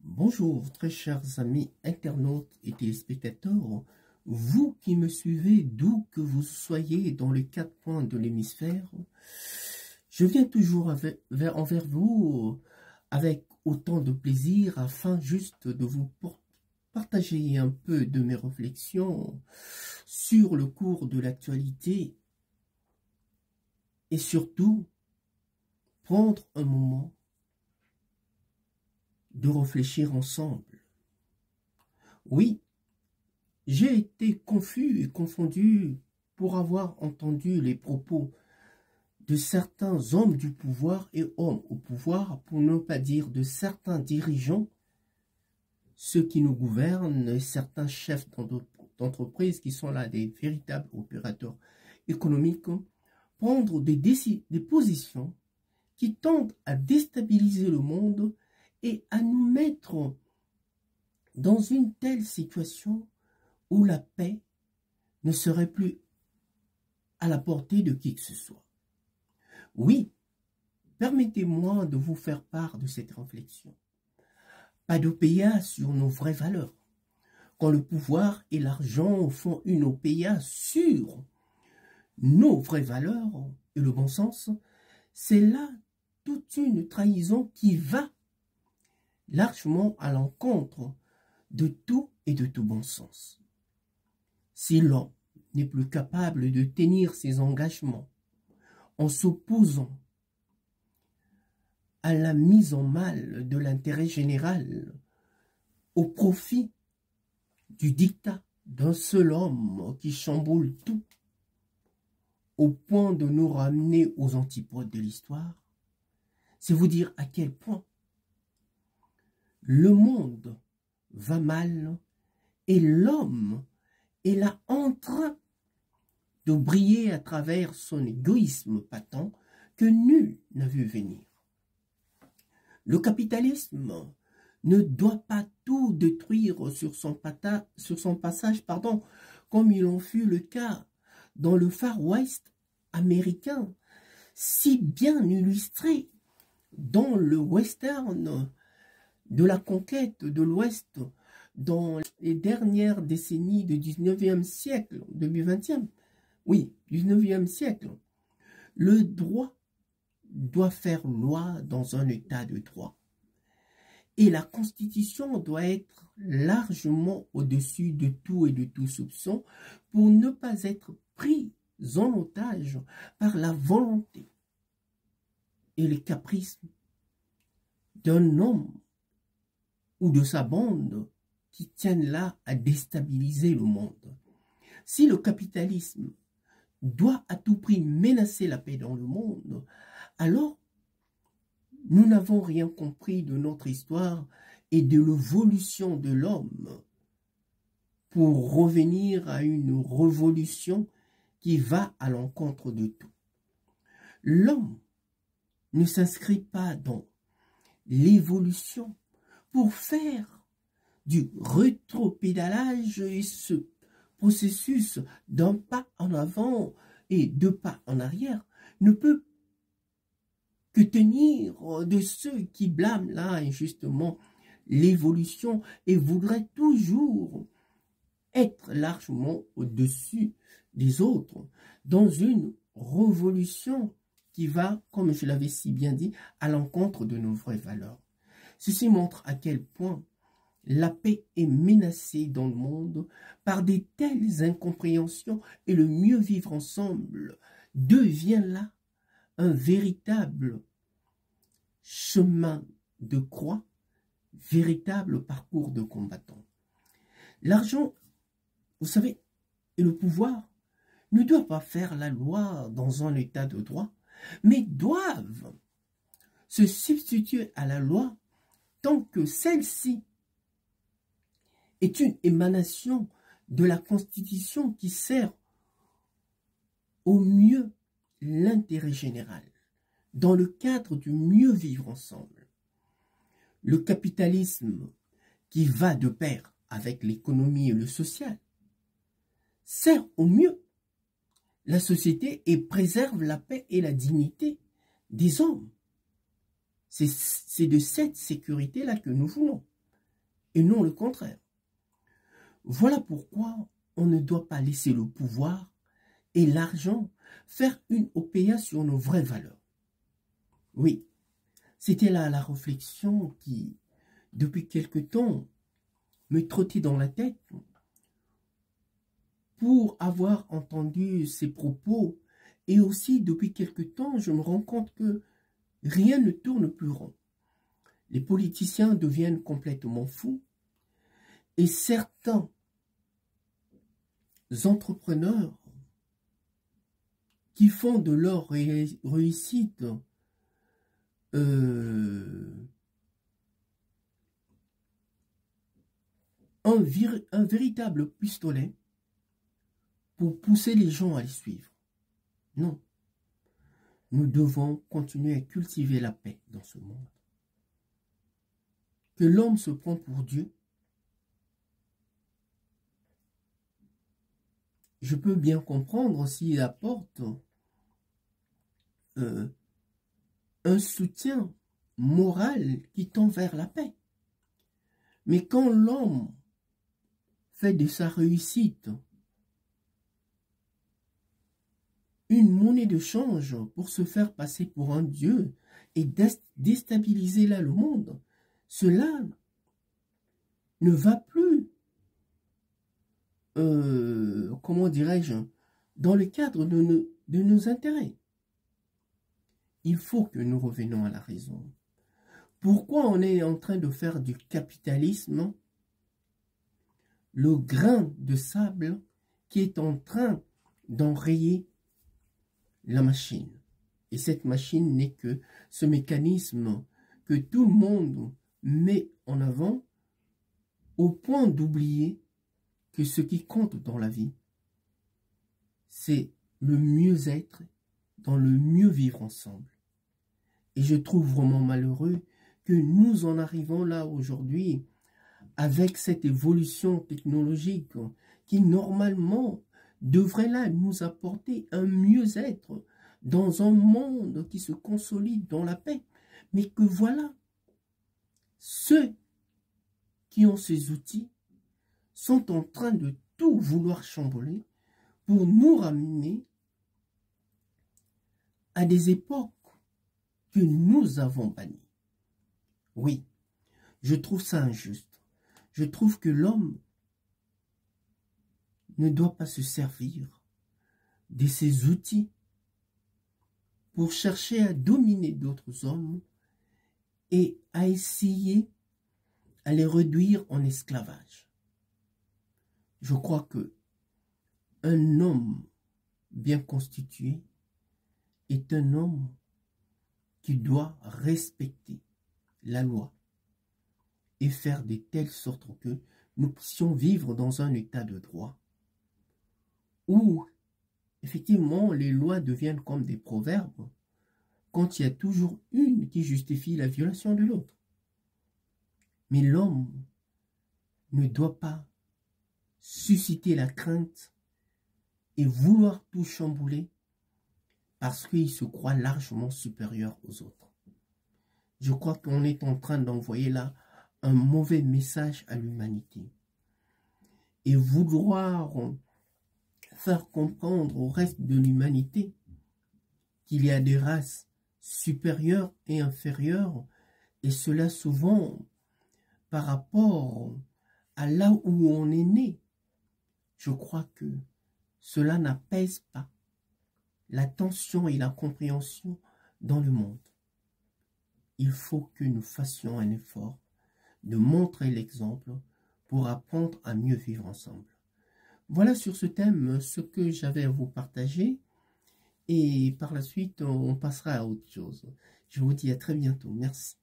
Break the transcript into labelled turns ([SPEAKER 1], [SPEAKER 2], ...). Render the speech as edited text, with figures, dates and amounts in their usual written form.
[SPEAKER 1] Bonjour, très chers amis internautes et téléspectateurs, vous qui me suivez d'où que vous soyez dans les quatre coins de l'hémisphère, je viens toujours envers vous avec autant de plaisir afin juste de vous partager un peu de mes réflexions sur le cours de l'actualité et surtout prendre un moment de réfléchir ensemble. Oui, j'ai été confus et confondu pour avoir entendu les propos de certains hommes du pouvoir et hommes au pouvoir, pour ne pas dire de certains dirigeants, ceux qui nous gouvernent, et certains chefs d'entreprise qui sont là des véritables opérateurs économiques, prendre des positions qui tendent à déstabiliser le monde et à nous mettre dans une telle situation où la paix ne serait plus à la portée de qui que ce soit. Oui, permettez-moi de vous faire part de cette réflexion. Pas d'OPA sur nos vraies valeurs. Quand le pouvoir et l'argent font une OPA sur nos vraies valeurs et le bon sens, c'est là toute une trahison qui va largement à l'encontre de tout et de tout bon sens. Si l'homme n'est plus capable de tenir ses engagements en s'opposant à la mise en mal de l'intérêt général au profit du diktat d'un seul homme qui chamboule tout au point de nous ramener aux antipodes de l'histoire, c'est vous dire à quel point le monde va mal et l'homme est là en train de briller à travers son égoïsme patent que nul n'a vu venir. Le capitalisme ne doit pas tout détruire sur son passage, comme il en fut le cas dans le Far West américain, si bien illustré dans le western de la conquête de l'Ouest dans les dernières décennies du 19e siècle, début 20e, oui, 19e siècle. Le droit doit faire loi dans un état de droit. Et la Constitution doit être largement au-dessus de tout et de tout soupçon pour ne pas être prise en otage par la volonté et les caprices d'un homme ou de sa bande qui tiennent là à déstabiliser le monde. Si le capitalisme doit à tout prix menacer la paix dans le monde, alors nous n'avons rien compris de notre histoire et de l'évolution de l'homme pour revenir à une révolution qui va à l'encontre de tout. L'homme ne s'inscrit pas dans l'évolution pour faire du rétropédalage et ce processus d'un pas en avant et deux pas en arrière ne peut que tenir de ceux qui blâment là injustement l'évolution et voudraient toujours être largement au-dessus des autres dans une révolution qui va, comme je l'avais si bien dit, à l'encontre de nos vraies valeurs. Ceci montre à quel point la paix est menacée dans le monde par des telles incompréhensions et le mieux vivre ensemble devient là un véritable chemin de croix, véritable parcours de combattant. L'argent, vous savez, et le pouvoir ne doivent pas faire la loi dans un état de droit, mais doivent se substituer à la loi tant que celle-ci est une émanation de la Constitution qui sert au mieux l'intérêt général, dans le cadre du mieux vivre ensemble. Le capitalisme qui va de pair avec l'économie et le social sert au mieux la société et préserve la paix et la dignité des hommes. C'est de cette sécurité-là que nous voulons. et non le contraire. Voilà pourquoi on ne doit pas laisser le pouvoir et l'argent faire une OPA sur nos vraies valeurs. Oui, c'était là la réflexion qui, depuis quelque temps, me trottait dans la tête. Pour avoir entendu ces propos, et aussi depuis quelque temps, je me rends compte que rien ne tourne plus rond. Les politiciens deviennent complètement fous, et certains entrepreneurs qui font de leur réussite un véritable pistolet pour pousser les gens à les suivre. Non, nous devons continuer à cultiver la paix dans ce monde. Que l'homme se prend pour Dieu, je peux bien comprendre s'il apporte un soutien moral qui tend vers la paix. Mais quand l'homme fait de sa réussite une monnaie de change pour se faire passer pour un dieu et déstabiliser là le monde, cela ne va plus, comment dirais-je, dans le cadre de nos intérêts. Il faut que nous revenions à la raison. Pourquoi on est en train de faire du capitalisme le grain de sable qui est en train d'enrayer la machine? Et cette machine n'est que ce mécanisme que tout le monde met en avant au point d'oublier que ce qui compte dans la vie, c'est le mieux-être, dans le mieux vivre ensemble. Et je trouve vraiment malheureux que nous en arrivons là aujourd'hui avec cette évolution technologique qui normalement devrait là nous apporter un mieux-être dans un monde qui se consolide dans la paix. Mais que voilà, ceux qui ont ces outils sont en train de tout vouloir chambouler pour nous ramener à des époques que nous avons bannies. Oui, je trouve ça injuste. Je trouve que l'homme ne doit pas se servir de ces outils pour chercher à dominer d'autres hommes et à essayer à les réduire en esclavage. Je crois que un homme bien constitué est un homme qui doit respecter la loi et faire de telle sorte que nous puissions vivre dans un état de droit où effectivement les lois deviennent comme des proverbes quand il y a toujours une qui justifie la violation de l'autre. Mais l'homme ne doit pas susciter la crainte et vouloir tout chambouler parce qu'il se croit largement supérieur aux autres. Je crois qu'on est en train d'envoyer là un mauvais message à l'humanité. Et vouloir faire comprendre au reste de l'humanité qu'il y a des races supérieures et inférieures, et cela souvent par rapport à là où on est né. Je crois que cela n'apaise pas la tension et la compréhension dans le monde. Il faut que nous fassions un effort de montrer l'exemple pour apprendre à mieux vivre ensemble. Voilà sur ce thème ce que j'avais à vous partager et par la suite on passera à autre chose. Je vous dis à très bientôt. Merci.